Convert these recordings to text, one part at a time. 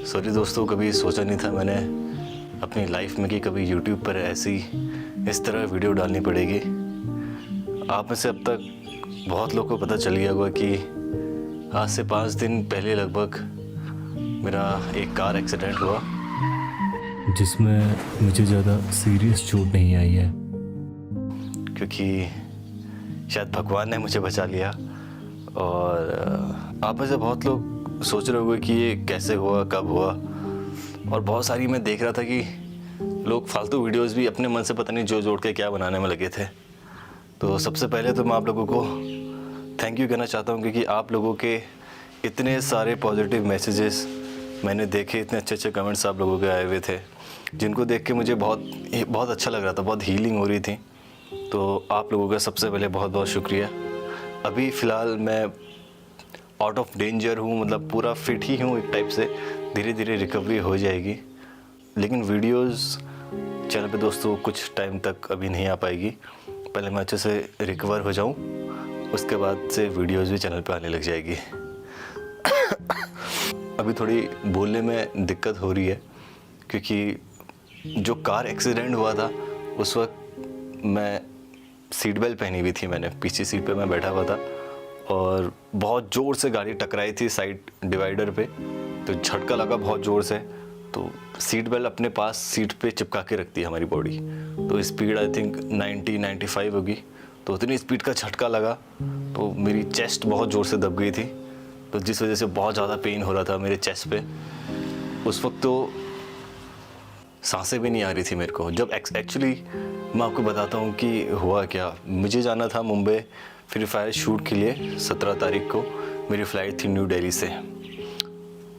Sorry दोस्तों, कभी सोचा नहीं था मैंने अपनी लाइफ में कि कभी यूट्यूब पर ऐसी इस तरह वीडियो डालनी पड़ेगी। आप में से अब तक बहुत लोगों को पता चल गया होगा कि आज से 5 दिन पहले लगभग मेरा एक कार एक्सीडेंट हुआ, जिसमें मुझे ज़्यादा सीरियस चोट नहीं आई है, क्योंकि शायद भगवान ने मुझे बचा लिया। और आप में से बहुत लोग सोच रहे होंगे कि ये कैसे हुआ, कब हुआ। और बहुत सारी मैं देख रहा था कि लोग फालतू वीडियोस भी अपने मन से पता नहीं जो जोड़ के क्या बनाने में लगे थे। तो सबसे पहले तो मैं आप लोगों को थैंक यू कहना चाहता हूँ, क्योंकि आप लोगों के इतने सारे पॉजिटिव मैसेजेस मैंने देखे, इतने अच्छे अच्छे कमेंट्स आप लोगों के आए हुए थे, जिनको देख के मुझे बहुत अच्छा लग रहा था, बहुत हीलिंग हो रही थी। तो आप लोगों का सबसे पहले बहुत बहुत शुक्रिया। अभी फ़िलहाल मैं आउट ऑफ डेंजर हूँ, मतलब पूरा फिट ही हूँ एक टाइप से। धीरे धीरे रिकवरी हो जाएगी, लेकिन वीडियोस चैनल पे दोस्तों कुछ टाइम तक अभी नहीं आ पाएगी। पहले मैं अच्छे से रिकवर हो जाऊँ, उसके बाद से वीडियोस भी चैनल पे आने लग जाएगी। अभी थोड़ी बोलने में दिक्कत हो रही है, क्योंकि जो कार एक्सीडेंट हुआ था उस वक्त मैं सीट बेल्ट पहनी हुई थी। मैंने पीछे सीट पे मैं बैठा हुआ था और बहुत ज़ोर से गाड़ी टकराई थी साइड डिवाइडर पे, तो झटका लगा बहुत ज़ोर से। तो सीट बेल्ट अपने पास सीट पे चिपका के रखती है हमारी बॉडी, तो स्पीड आई थिंक 90-95 होगी। तो उतनी स्पीड का झटका लगा तो मेरी चेस्ट बहुत ज़ोर से दब गई थी, तो जिस वजह से बहुत ज़्यादा पेन हो रहा था मेरे चेस्ट पे। उस वक्त तो सांसें भी नहीं आ रही थी मेरे को। जब एक्चुअली मैं आपको बताता हूँ कि हुआ क्या। मुझे जाना था मुंबई फ्री फायर शूट के लिए 17 तारीख को। मेरी फ़्लाइट थी न्यू दिल्ली से।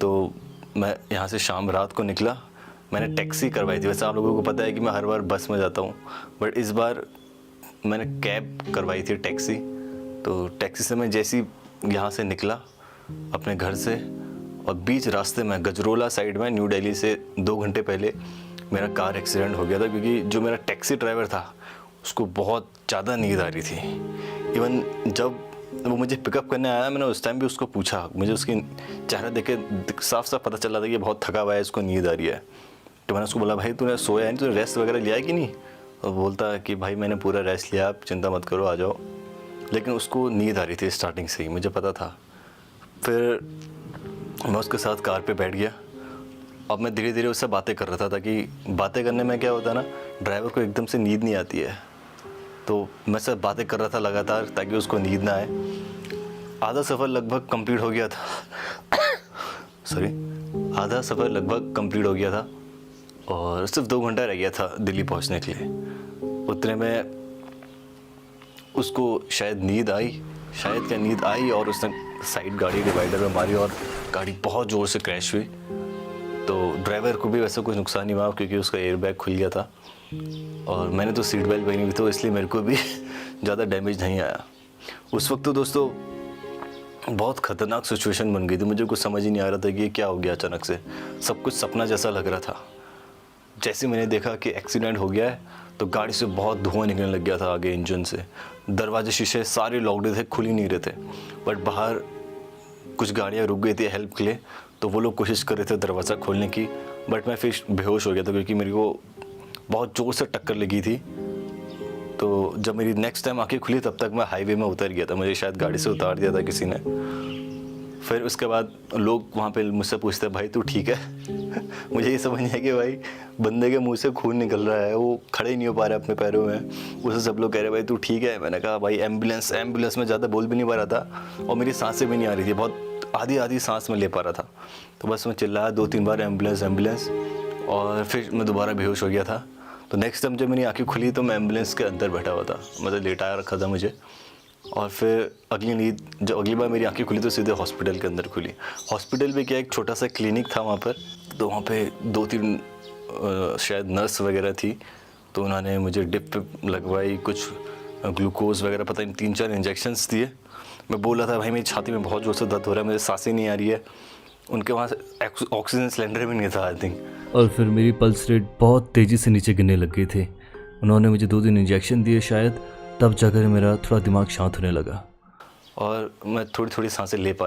तो मैं यहाँ से शाम रात को निकला। मैंने टैक्सी करवाई थी। वैसे आप लोगों को पता है कि मैं हर बार बस में जाता हूँ, बट इस बार मैंने कैब करवाई थी, टैक्सी। तो टैक्सी से मैं जैसे ही यहाँ से निकला अपने घर से, और बीच रास्ते में गजरोला साइड में न्यू दिल्ली से 2 घंटे पहले मेरा कार एक्सीडेंट हो गया था। क्योंकि जो मेरा टैक्सी ड्राइवर था उसको बहुत ज़्यादा नींद आ रही थी। इवन जब वो मुझे पिकअप करने आया, मैंने उस टाइम भी उसको पूछा, मुझे उसकी चेहरा देख के साफ साफ पता चला था कि बहुत थका हुआ है, इसको नींद आ रही है। तो मैंने उसको बोला, भाई तूने सोया नहीं, तूने रेस्ट वगैरह लिया है कि नहीं? और बोलता कि भाई मैंने पूरा रेस्ट लिया, आप चिंता मत करो, आ जाओ। लेकिन उसको नींद आ रही थी स्टार्टिंग से ही, मुझे पता था। फिर मैं उसके साथ कार पे बैठ गया। अब मैं धीरे धीरे उससे बातें कर रहा था, ताकि बातें करने में क्या होता है ना, ड्राइवर को एकदम से नींद नहीं आती है। तो मैं सब बातें कर रहा था लगातार, ताकि उसको नींद ना आए। आधा सफ़र लगभग कंप्लीट हो गया था। सॉरी, आधा सफ़र लगभग कंप्लीट हो गया था और सिर्फ 2 घंटा रह गया था दिल्ली पहुंचने के लिए। उतने में उसको शायद नींद आई और उसने साइड गाड़ी डिवाइडर में मारी और गाड़ी बहुत ज़ोर से क्रैश हुई। तो ड्राइवर को भी वैसे कुछ नुकसान नहीं हुआ, क्योंकि उसका एयर बैग खुल गया था और मैंने तो सीट बेल्ट पहनी हुई, तो इसलिए मेरे को भी ज़्यादा डैमेज नहीं आया। उस वक्त तो दोस्तों बहुत ख़तरनाक सिचुएशन बन गई थी। मुझे कुछ समझ ही नहीं आ रहा था कि ये क्या हो गया अचानक से। सब कुछ सपना जैसा लग रहा था। जैसे मैंने देखा कि एक्सीडेंट हो गया है, तो गाड़ी से बहुत धुआं निकलने लग गया था आगे इंजन से। दरवाजे शीशे सारे लॉक्ड थे, खुल ही नहीं रहे थे। बट बाहर कुछ गाड़ियाँ रुक गई थी हेल्प के लिए, तो वो लोग कोशिश कर रहे थे दरवाज़ा खोलने की। बट मैं फिर बेहोश हो गया था, क्योंकि मेरे को बहुत ज़ोर से टक्कर लगी थी। तो जब मेरी नेक्स्ट टाइम आंखें खुली, तब तक मैं हाईवे में उतर गया था। मुझे शायद गाड़ी से उतार दिया था किसी ने। फिर उसके बाद लोग वहाँ पे मुझसे पूछते, भाई तू ठीक है? मुझे ये समझ नहीं है कि भाई बंदे के मुंह से खून निकल रहा है, वो खड़े ही नहीं हो पा रहे अपने पैरों में। उसे सब लोग कह रहे भाई तू ठीक है? मैंने कहा भाई एम्बुलेंस में ज़्यादा बोल भी नहीं पा रहा था और मेरी सांसें भी नहीं आ रही थी, बहुत आधी सांस में ले पा रहा था। तो बस मैं चिल्लाया 2-3 बार एम्बुलेंस, और फिर मैं दोबारा बेहोश हो गया था। तो नेक्स्ट टाइम जब मेरी आंखें खुली तो मैं एम्बुलेंस के अंदर बैठा हुआ था, मतलब लेटाया रखा था मुझे। और फिर अगली बार मेरी आंखें खुली तो सीधे हॉस्पिटल के अंदर खुली। हॉस्पिटल में क्या, एक छोटा सा क्लिनिक था वहाँ पर। तो वहाँ पे 2-3 शायद नर्स वगैरह थी, तो उन्होंने मुझे डिप लगवाई, कुछ ग्लूकोज वगैरह पता नहीं 3-4 इंजेक्शन्स दिए। मैं बोल रहा था भाई मेरी छाती में बहुत ज़ोर से दर्द हो रहा है, मुझे सांसें नहीं आ रही है। उनके वहाँ से ऑक्सीजन सिलेंडर भी नहीं था आई थिंक। और फिर मेरी पल्स रेट बहुत तेज़ी से नीचे गिरने लग गई थी। उन्होंने मुझे 2 दिन इंजेक्शन दिए शायद, तब जाकर मेरा थोड़ा दिमाग शांत होने लगा। और मैं थोड़ी थोड़ी सांसें ले पा रहा